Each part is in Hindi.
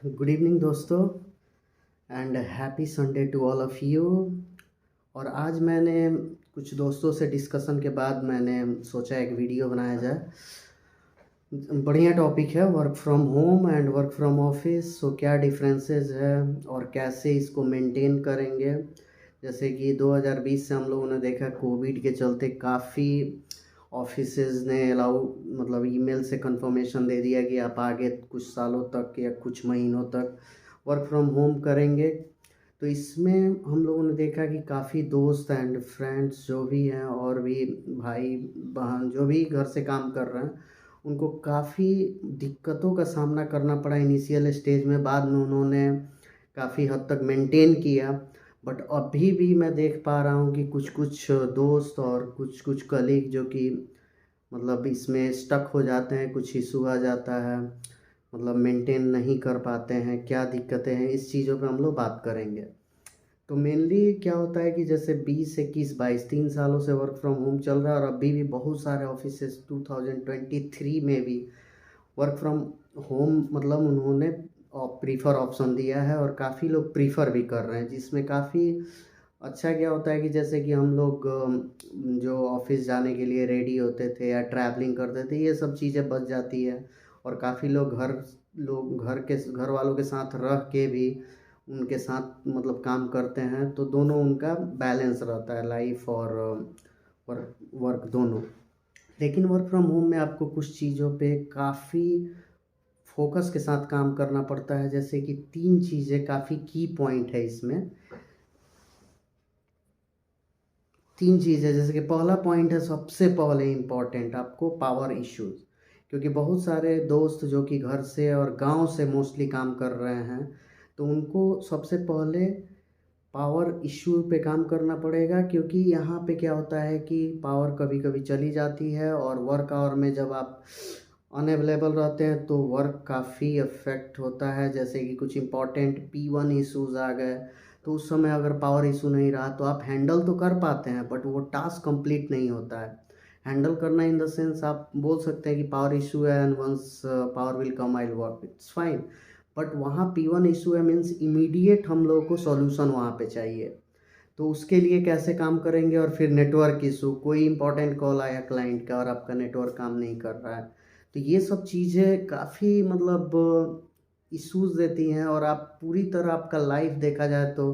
गुड इवनिंग दोस्तों and happy Sunday to all of you. और आज मैंने कुछ दोस्तों से डिस्कशन के बाद मैंने सोचा एक वीडियो बनाया जाए। बढ़िया टॉपिक है work from home and work from office. So क्या डिफरेंसेस है और कैसे इसको मेंटेन करेंगे। जैसे कि 2020 से हम लोगों ने देखा कोविड के चलते काफ़ी ऑफिसेज ने अलाउ मतलब ईमेल से कंफर्मेशन दे दिया कि आप आगे कुछ सालों तक या कुछ महीनों तक वर्क फ्रॉम होम करेंगे। तो इसमें हम लोगों ने देखा कि काफ़ी दोस्त एंड फ्रेंड्स जो भी हैं और भी भाई बहन जो भी घर से काम कर रहे हैं उनको काफ़ी दिक्कतों का सामना करना पड़ा इनिशियल स्टेज में। बाद में उन्होंने काफ़ी हद तक मेंटेन किया। बट अभी भी मैं देख पा रहा हूँ कि कुछ कुछ दोस्त और कुछ कुछ कलीग जो कि मतलब इसमें स्टक हो जाते हैं, कुछ इशू आ जाता है, मतलब मेंटेन नहीं कर पाते हैं। क्या दिक्कतें हैं इस चीज़ों पे हम लोग बात करेंगे। तो मेनली क्या होता है कि जैसे 20 21 22 3 सालों से वर्क फ्रॉम होम चल रहा है और अभी भी बहुत सारे ऑफिसेस 2023 में भी वर्क फ्रॉम होम मतलब उन्होंने प्रीफर ऑप्शन दिया है और काफ़ी लोग प्रीफर भी कर रहे हैं। जिसमें काफ़ी अच्छा क्या होता है कि जैसे कि हम लोग जो ऑफिस जाने के लिए रेडी होते थे या ट्रैवलिंग करते थे ये सब चीज़ें बच जाती है। और काफ़ी लोग घर वालों के साथ रह के भी उनके साथ मतलब काम करते हैं, तो दोनों उनका बैलेंस रहता है, लाइफ और वर्क वर्क दोनों। लेकिन वर्क फ्रॉम होम में आपको कुछ चीज़ों पे काफ़ी फोकस के साथ काम करना पड़ता है। जैसे कि 3 चीज़ें काफ़ी की पॉइंट है इसमें। 3 चीज़ें जैसे कि पहला पॉइंट है सबसे पहले इम्पॉर्टेंट आपको पावर इश्यूज़। क्योंकि बहुत सारे दोस्त जो कि घर से और गांव से मोस्टली काम कर रहे हैं तो उनको सबसे पहले पावर इश्यू पे काम करना पड़ेगा। क्योंकि यहाँ पे क्या होता है कि पावर कभी कभी चली जाती है और वर्क आवर में जब आप अनअवेलेबल रहते हैं तो वर्क काफ़ी अफेक्ट होता है। जैसे कि कुछ इंपॉर्टेंट P1 इश्यूज आ गए तो उस समय अगर पावर इशू नहीं रहा तो आप हैंडल तो कर पाते हैं बट वो टास्क कंप्लीट नहीं होता है। हैंडल करना इन द सेंस आप बोल सकते हैं कि पावर इशू है and once power will come I will work, it's fine. But वहाँ P1 इशू है मीन्स इमीडिएट हम लोगों को सॉल्यूशन वहाँ पे चाहिए। तो उसके लिए कैसे काम करेंगे। और फिर नेटवर्क इशू, कोई इंपॉर्टेंट कॉल आया क्लाइंट का और आपका नेटवर्क काम नहीं कर रहा है तो ये सब चीज़ें काफ़ी मतलब इश्यूज देती हैं। और आप पूरी तरह आपका लाइफ देखा जाए तो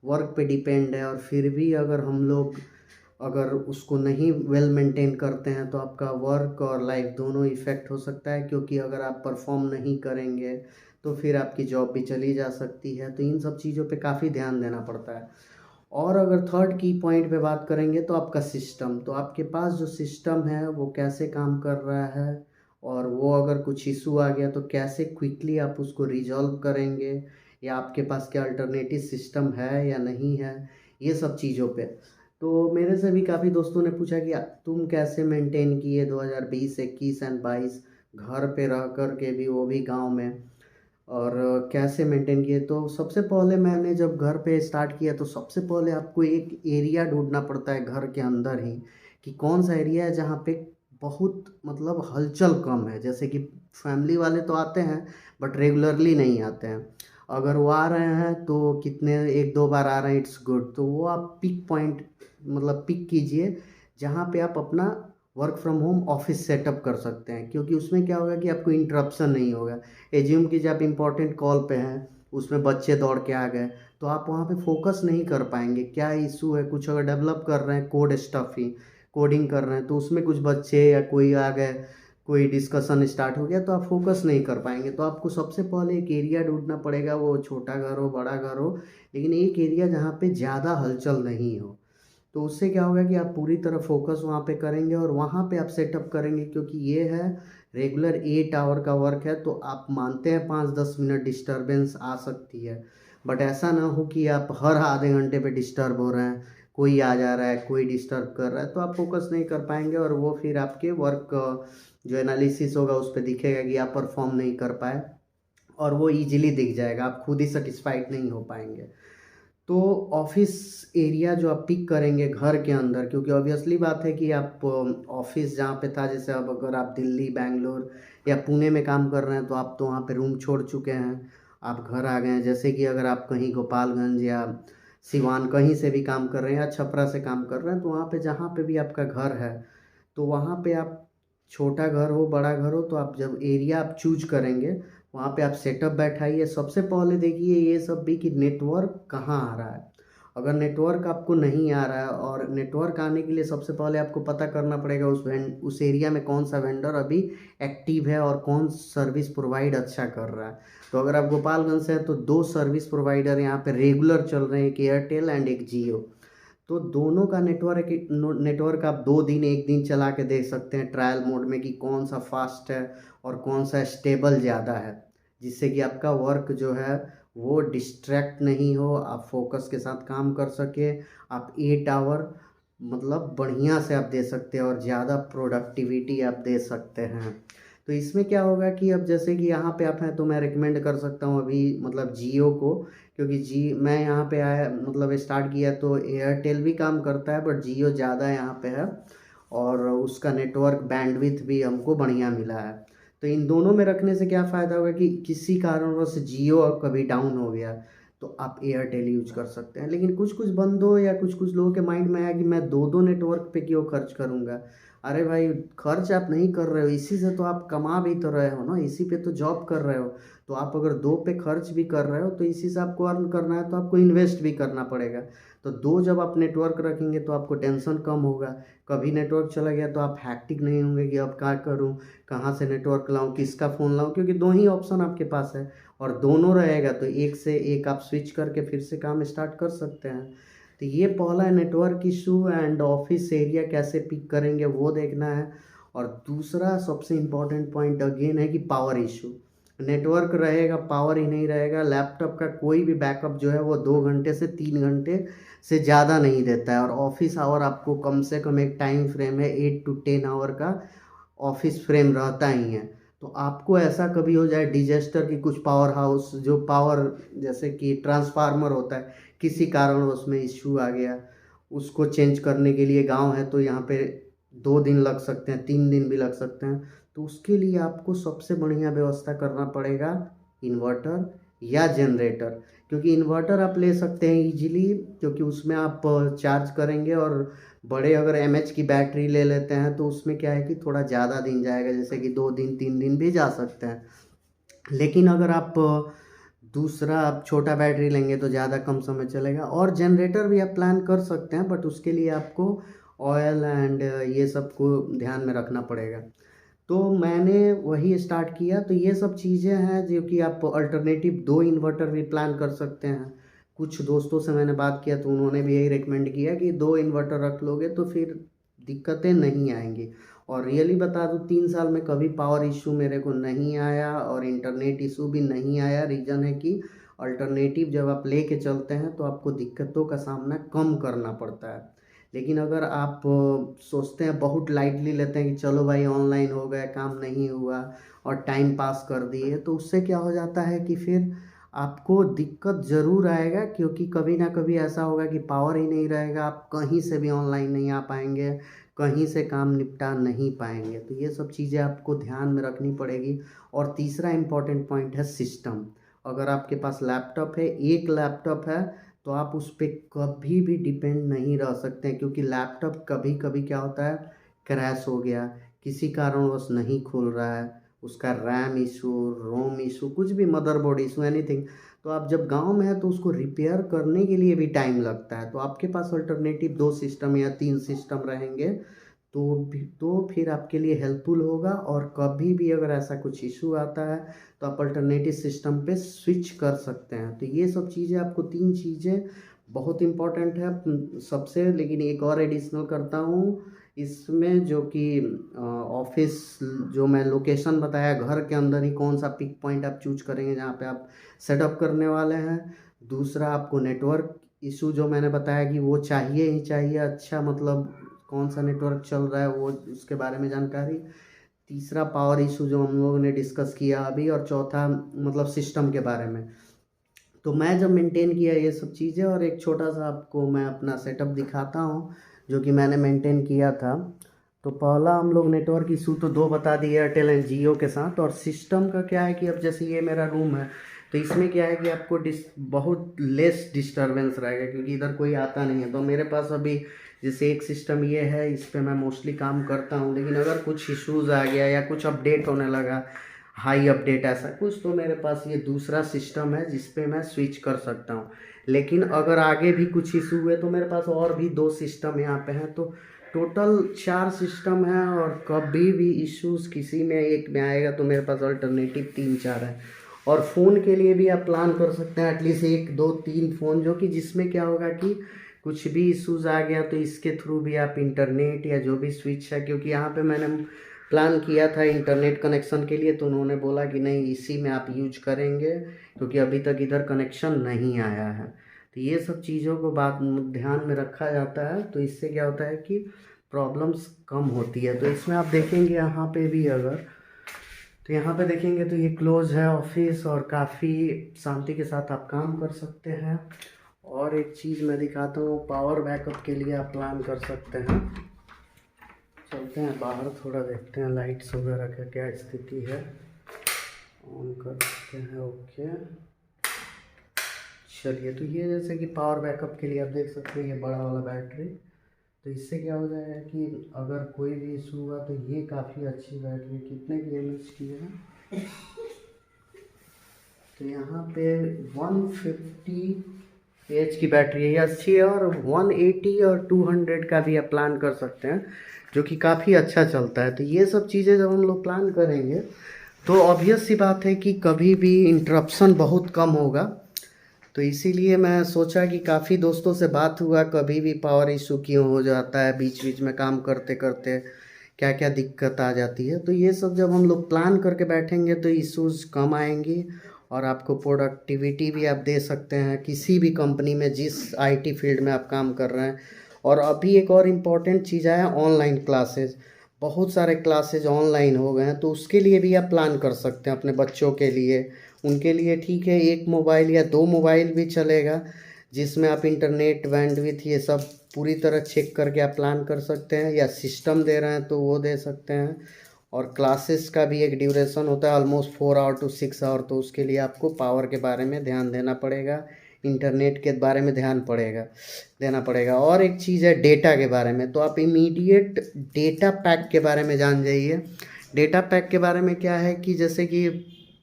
वर्क पे डिपेंड है और फिर भी अगर उसको नहीं वेल मेंटेन करते हैं तो आपका वर्क और लाइफ दोनों इफ़ेक्ट हो सकता है। क्योंकि अगर आप परफॉर्म नहीं करेंगे तो फिर आपकी जॉब भी चली जा सकती है। तो इन सब चीज़ों पे काफ़ी ध्यान देना पड़ता है। और अगर थर्ड की पॉइंट पे बात करेंगे तो आपका सिस्टम, तो आपके पास जो सिस्टम है वो कैसे काम कर रहा है और वो अगर कुछ इशू आ गया तो कैसे क्विकली आप उसको रिजॉल्व करेंगे या आपके पास क्या अल्टरनेटिव सिस्टम है या नहीं है, ये सब चीज़ों पे। तो मेरे से भी काफ़ी दोस्तों ने पूछा कि तुम कैसे मेंटेन किए 2020 21 एंड 22 घर पे रह कर के भी, वो भी गांव में, और कैसे मेंटेन किए। तो सबसे पहले मैंने जब घर पे स्टार्ट किया तो सबसे पहले आपको एक एरिया ढूंढना पड़ता है घर के अंदर ही कि कौन सा एरिया है जहाँ पे बहुत मतलब हलचल कम है। जैसे कि फैमिली वाले तो आते हैं बट रेगुलरली नहीं आते हैं। अगर वो आ रहे हैं तो कितने एक दो बार आ रहे हैं, इट्स गुड। तो वो आप पिक पॉइंट मतलब पिक कीजिए जहाँ पे आप अपना work from home office setup कर सकते हैं। क्योंकि उसमें क्या होगा कि आपको इंटरप्शन नहीं होगा। एज्यूम कीजिए आप इम्पोर्टेंट कॉल पे हैं, उसमें बच्चे दौड़ के आ गए तो आप वहाँ पे फोकस नहीं कर पाएंगे। क्या इशू है, कुछ अगर डेवलप कर रहे हैं कोड स्टफ ही कोडिंग कर रहे हैं तो उसमें कुछ बच्चे या कोई आ गए, कोई डिस्कशन स्टार्ट हो गया तो आप फोकस नहीं कर पाएंगे। तो आपको सबसे पहले एक एरिया ढूंढना पड़ेगा, वो छोटा घर हो बड़ा घर हो, लेकिन एक एरिया जहाँ पे ज़्यादा हलचल नहीं हो। तो उससे क्या होगा कि आप पूरी तरह फोकस वहाँ पे करेंगे और वहाँ पे आप सेटअप करेंगे। क्योंकि ये है रेगुलर 8 आवर का वर्क है तो आप मानते हैं 5-10 मिनट डिस्टरबेंस आ सकती है। बट ऐसा ना हो कि आप हर आधे घंटे पे डिस्टर्ब हो रहे हैं, कोई आ जा रहा है कोई डिस्टर्ब कर रहा है, तो आप फोकस नहीं कर पाएंगे और वो फिर आपके वर्क जो एनालिसिस होगा उस पर दिखेगा कि आप परफॉर्म नहीं कर पाए और वो इजीली दिख जाएगा, आप खुद ही सेटिस्फाइड नहीं हो पाएंगे। तो ऑफिस एरिया जो आप पिक करेंगे घर के अंदर, क्योंकि ऑब्वियसली बात है कि आप ऑफिस जहाँ पे था, जैसे अब अगर आप दिल्ली बैंगलोर या पुणे में काम कर रहे हैं तो आप तो वहाँ पे रूम छोड़ चुके हैं। आप घर आ गए हैं, जैसे कि अगर आप कहीं गोपालगंज या सिवान कहीं से भी काम कर रहे हैं या छपरा से काम कर रहे हैं, तो वहाँ पे जहाँ पे भी आपका घर है, तो वहाँ पे आप छोटा घर हो बड़ा घर हो, तो आप जब एरिया आप चूज करेंगे वहाँ पे आप सेटअप बैठाइए। सबसे पहले देखिए ये सब भी कि नेटवर्क कहाँ आ रहा है। अगर नेटवर्क आपको नहीं आ रहा है, और नेटवर्क आने के लिए सबसे पहले आपको पता करना पड़ेगा उस एरिया में कौन सा वेंडर अभी एक्टिव है और कौन सर्विस प्रोवाइड अच्छा कर रहा है। तो अगर आप गोपालगंज से हैं तो दो सर्विस प्रोवाइडर यहाँ पे रेगुलर चल रहे हैं, एक एयरटेल एंड एक जियो। तो दोनों का नेटवर्क आप 2 दिन 1 दिन चला के देख सकते हैं ट्रायल मोड में कि कौन सा फास्ट है और कौन सा स्टेबल ज़्यादा है, जिससे कि आपका वर्क जो है वो डिस्ट्रैक्ट नहीं हो, आप फोकस के साथ काम कर सके। आप 8 आवर मतलब बढ़िया से आप दे सकते हैं और ज़्यादा प्रोडक्टिविटी आप दे सकते हैं। तो इसमें क्या होगा कि अब जैसे कि यहाँ पे आप हैं तो मैं रिकमेंड कर सकता हूँ अभी मतलब जियो को, क्योंकि मैं यहाँ पे आया मतलब स्टार्ट किया तो एयरटेल भी काम करता है बट जियो ज़्यादा यहाँ पे है, और उसका नेटवर्क बैंडविड्थ भी हमको बढ़िया मिला है। तो इन दोनों में रखने से क्या फ़ायदा होगा कि किसी कारणवश जियो कभी डाउन हो गया तो आप एयरटेल यूज कर सकते हैं। लेकिन कुछ कुछ बंदों या कुछ कुछ लोगों के माइंड में आया कि मैं दो दो नेटवर्क पे क्यों खर्च करूंगा। अरे भाई, खर्च आप नहीं कर रहे हो, इसी से तो आप कमा भी तो रहे हो ना, इसी पे तो जॉब कर रहे हो। तो आप अगर दो पे खर्च भी कर रहे हो तो इसी से आपको अर्न करना है, तो आपको इन्वेस्ट भी करना पड़ेगा। तो दो जब आप नेटवर्क रखेंगे तो आपको टेंशन कम होगा। कभी नेटवर्क चला गया तो आप हैक्टिक नहीं होंगे कि अब क्या करूं, कहाँ से नेटवर्क लाऊं, किसका फ़ोन लाऊं, क्योंकि दो ही ऑप्शन आपके पास है। और दोनों रहेगा तो एक से एक आप स्विच करके फिर से काम स्टार्ट कर सकते हैं। तो ये पहला है network issue, and office area कैसे पिक करेंगे वो देखना है। और दूसरा सबसे इम्पोर्टेंट पॉइंट अगेन है कि पावर इशू। नेटवर्क रहेगा पावर ही नहीं रहेगा, लैपटॉप का कोई भी बैकअप जो है वो 2 घंटे से 3 घंटे से ज़्यादा नहीं देता है। और ऑफिस आवर आपको कम से कम एक टाइम फ्रेम है 8 to 10 आवर का ऑफिस फ्रेम रहता ही है। तो आपको ऐसा कभी हो जाए डिजास्टर कि कुछ पावर हाउस जो पावर जैसे कि ट्रांसफार्मर होता है किसी कारण उसमें इश्यू आ गया, उसको चेंज करने के लिए गांव है तो यहाँ पे 2 दिन लग सकते हैं, 3 दिन भी लग सकते हैं। तो उसके लिए आपको सबसे बढ़िया व्यवस्था करना पड़ेगा इन्वर्टर या जनरेटर। क्योंकि इन्वर्टर आप ले सकते हैं इजीली, क्योंकि उसमें आप चार्ज करेंगे, और बड़े अगर एमएच की बैटरी ले लेते हैं तो उसमें क्या है कि थोड़ा ज़्यादा दिन जाएगा, जैसे कि 2 दिन 3 दिन भी जा सकते हैं। लेकिन अगर आप दूसरा आप छोटा बैटरी लेंगे तो ज़्यादा कम समय चलेगा। और जनरेटर भी आप प्लान कर सकते हैं बट उसके लिए आपको ऑयल एंड ये सब को ध्यान में रखना पड़ेगा। तो मैंने वही स्टार्ट किया। तो ये सब चीज़ें हैं जो कि आप अल्टरनेटिव 2 इन्वर्टर भी प्लान कर सकते हैं। कुछ दोस्तों से मैंने बात किया तो उन्होंने भी यही रिकमेंड किया कि 2 इन्वर्टर रख लोगे तो फिर दिक्कतें नहीं आएंगी। और रियली बता दूँ 3 साल में कभी पावर इशू मेरे को नहीं आया और इंटरनेट इशू भी नहीं आया। रीज़न है कि अल्टरनेटिव जब आप लेके चलते हैं तो आपको दिक्कतों का सामना कम करना पड़ता है। लेकिन अगर आप सोचते हैं बहुत लाइटली लेते हैं कि चलो भाई ऑनलाइन हो गया काम नहीं हुआ और टाइम पास कर दिए, तो उससे क्या हो जाता है कि फिर आपको दिक्कत ज़रूर आएगा, क्योंकि कभी ना कभी ऐसा होगा कि पावर ही नहीं रहेगा, आप कहीं से भी ऑनलाइन नहीं आ पाएंगे, कहीं से काम निपटा नहीं पाएंगे। तो ये सब चीज़ें आपको ध्यान में रखनी पड़ेगी। और तीसरा इम्पॉर्टेंट पॉइंट है सिस्टम। अगर आपके पास लैपटॉप है, एक लैपटॉप है, तो आप उस पर कभी भी डिपेंड नहीं रह सकते हैं, क्योंकि लैपटॉप कभी कभी क्या होता है क्रैश हो गया, किसी कारणवश नहीं खुल रहा है, उसका रैम इशू, रोम इशू, कुछ भी मदरबोर्ड इशू, एनीथिंग। तो आप जब गांव में है तो उसको रिपेयर करने के लिए भी टाइम लगता है। तो आपके पास अल्टरनेटिव 2 सिस्टम या 3 सिस्टम रहेंगे तो फिर आपके लिए हेल्पफुल होगा। और कभी भी अगर ऐसा कुछ इशू आता है तो आप अल्टरनेटिव सिस्टम पे स्विच कर सकते हैं। तो ये सब चीज़ें आपको 3 चीज़ें बहुत इम्पॉर्टेंट है सबसे। लेकिन एक और एडिशनल करता हूँ इसमें, जो कि ऑफिस जो मैं लोकेशन बताया घर के अंदर ही कौन सा पिक पॉइंट आप चूज करेंगे जहाँ पे आप सेटअप करने वाले हैं। दूसरा आपको नेटवर्क इशू जो मैंने बताया कि वो चाहिए ही चाहिए, अच्छा मतलब कौन सा नेटवर्क चल रहा है वो उसके बारे में जानकारी। तीसरा पावर इशू जो हम लोगों ने डिस्कस किया अभी, और चौथा मतलब सिस्टम के बारे में। तो मैं जब मेंटेन किया ये सब चीज़ें, और एक छोटा सा आपको मैं अपना सेटअप दिखाता हूँ जो कि मैंने मेंटेन किया था। तो पहला हम लोग नेटवर्क इशू तो 2 बता दिए एयरटेल एंड जियो के साथ। और सिस्टम का क्या है कि अब जैसे ये मेरा रूम है तो इसमें क्या है कि आपको बहुत लेस डिस्टरबेंस रहेगा, क्योंकि इधर कोई आता नहीं है। तो मेरे पास अभी जैसे एक सिस्टम ये है, इस पे मैं मोस्टली काम करता हूँ, लेकिन अगर कुछ इश्यूज़ आ गया या कुछ अपडेट होने लगा, हाई अपडेट ऐसा कुछ, तो मेरे पास ये दूसरा सिस्टम है जिस पे मैं स्विच कर सकता हूँ। लेकिन अगर आगे भी कुछ इशू हुए तो मेरे पास और भी 2 सिस्टम यहाँ पे हैं, तो टोटल 4 सिस्टम है। और कभी भी इश्यूज़ किसी में एक में आएगा तो मेरे पास अल्टरनेटिव 3-4 है। और फ़ोन के लिए भी आप प्लान कर सकते हैं एटलीस्ट 1-2-3 फ़ोन, जो कि जिसमें क्या होगा कि कुछ भी इश्यूज़ आ गया तो इसके थ्रू भी आप इंटरनेट या जो भी स्विच है, क्योंकि यहाँ पे मैंने प्लान किया था इंटरनेट कनेक्शन के लिए, तो उन्होंने बोला कि नहीं इसी में आप यूज करेंगे, क्योंकि अभी तक इधर कनेक्शन नहीं आया है। तो ये सब चीज़ों को बात ध्यान में रखा जाता है, तो इससे क्या होता है कि प्रॉब्लम्स कम होती है। तो इसमें आप देखेंगे यहाँ पे भी अगर, तो यहाँ पे देखेंगे तो ये क्लोज है ऑफिस, और काफ़ी शांति के साथ आप काम कर सकते हैं। और एक चीज़ मैं दिखाता हूँ, पावर बैकअप के लिए आप प्लान कर सकते हैं। चलते हैं बाहर, थोड़ा देखते हैं लाइट्स वगैरह का क्या स्थिति है। ऑन कर सकते हैं, ओके। चलिए, तो ये जैसे कि पावर बैकअप के लिए आप देख सकते हैं ये बड़ा वाला बैटरी, तो इससे क्या हो जाएगा कि अगर कोई भी इशू हुआ तो ये काफ़ी अच्छी बैटरी, कितने की एमएच की है, तो यहाँ पे 150 एच की बैटरी है, ये अच्छी है। और 180 और 200 का भी आप प्लान कर सकते हैं, जो कि काफ़ी अच्छा चलता है। तो ये सब चीज़ें जब हम लोग प्लान करेंगे तो ऑब्वियस सी बात है कि कभी भी इंटरप्शन बहुत कम होगा। तो इसीलिए मैं सोचा कि काफ़ी दोस्तों से बात हुआ, कभी भी पावर इशू क्यों हो जाता है, बीच बीच में काम करते करते क्या क्या दिक्कत आ जाती है। तो ये सब जब हम लोग प्लान करके बैठेंगे तो इश्यूज़ कम आएंगी, और आपको प्रोडक्टिविटी भी आप दे सकते हैं किसी भी कंपनी में, जिस आईटी फील्ड में आप काम कर रहे हैं। और अभी एक और इम्पॉर्टेंट चीज़ आया, ऑनलाइन क्लासेज। बहुत सारे क्लासेज ऑनलाइन हो गए हैं, तो उसके लिए भी आप प्लान कर सकते हैं अपने बच्चों के लिए। उनके लिए ठीक है, 1 मोबाइल या 2 मोबाइल भी चलेगा, जिसमें आप इंटरनेट बैंडविड्थ ये सब पूरी तरह चेक करके आप प्लान कर सकते हैं, या सिस्टम दे रहे हैं तो वो दे सकते हैं। और क्लासेस का भी एक ड्यूरेशन होता है ऑलमोस्ट 4 आवर टू 6 आवर, तो उसके लिए आपको पावर के बारे में ध्यान देना पड़ेगा, इंटरनेट के बारे में देना पड़ेगा। और एक चीज़ है डेटा के बारे में, तो आप इमीडिएट डेटा पैक के बारे में जान जाइए। डेटा पैक के बारे में क्या है कि जैसे कि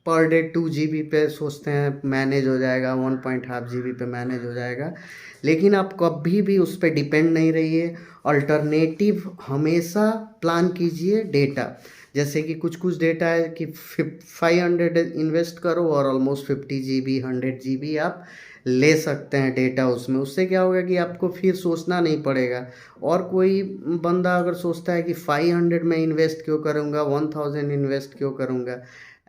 पर डे 2 GB पे सोचते हैं मैनेज हो जाएगा, 1.5 GB पे मैनेज हो जाएगा, लेकिन आप कभी भी उस पर डिपेंड नहीं रहिए। अल्टरनेटिव हमेशा प्लान कीजिए डेटा, जैसे कि कुछ कुछ डेटा है कि 500 इन्वेस्ट करो और ऑलमोस्ट 50 GB 100 GB आप ले सकते हैं डेटा उसमें। उससे क्या होगा कि आपको फिर सोचना नहीं पड़ेगा। और कोई बंदा अगर सोचता है कि 500 में इन्वेस्ट क्यों करूँगा, 1000 इन्वेस्ट क्यों करूँगा,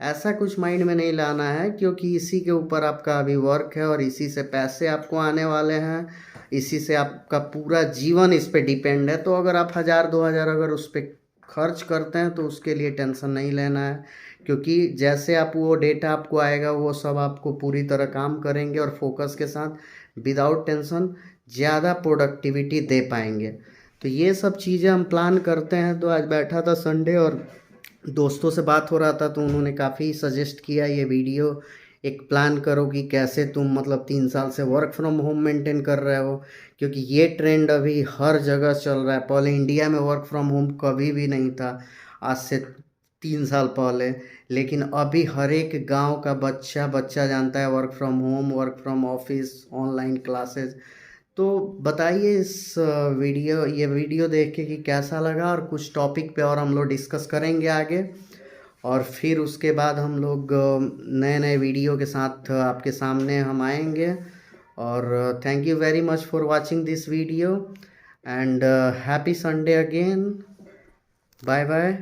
ऐसा कुछ माइंड में नहीं लाना है, क्योंकि इसी के ऊपर आपका अभी वर्क है और इसी से पैसे आपको आने वाले हैं, इसी से आपका पूरा जीवन इस पे डिपेंड है। तो अगर आप 1000-2000 अगर उस पर खर्च करते हैं तो उसके लिए टेंशन नहीं लेना है, क्योंकि जैसे आप वो डेटा आपको आएगा वो सब आपको पूरी तरह काम करेंगे और फोकस के साथ विदाउट टेंशन ज़्यादा प्रोडक्टिविटी दे पाएंगे। तो ये सब चीज़ें हम प्लान करते हैं। तो आज बैठा था संडे और दोस्तों से बात हो रहा था, तो उन्होंने काफ़ी सजेस्ट किया ये वीडियो, एक प्लान करो कि कैसे तुम मतलब 3 साल से वर्क फ्रॉम होम मेंटेन कर रहे हो, क्योंकि ये ट्रेंड अभी हर जगह चल रहा है। पहले इंडिया में वर्क फ्रॉम होम कभी भी नहीं था, आज से 3 साल पहले, लेकिन अभी हर एक गांव का बच्चा बच्चा जानता है work from home, work from office, online classes. तो बताइए इस ये वीडियो देख के कि कैसा लगा, और कुछ टॉपिक पे और हम लोग डिस्कस करेंगे आगे, और फिर उसके बाद हम लोग नए नए वीडियो के साथ आपके सामने हम आएंगे। और thank you very much for watching this video, and happy Sunday again, bye bye.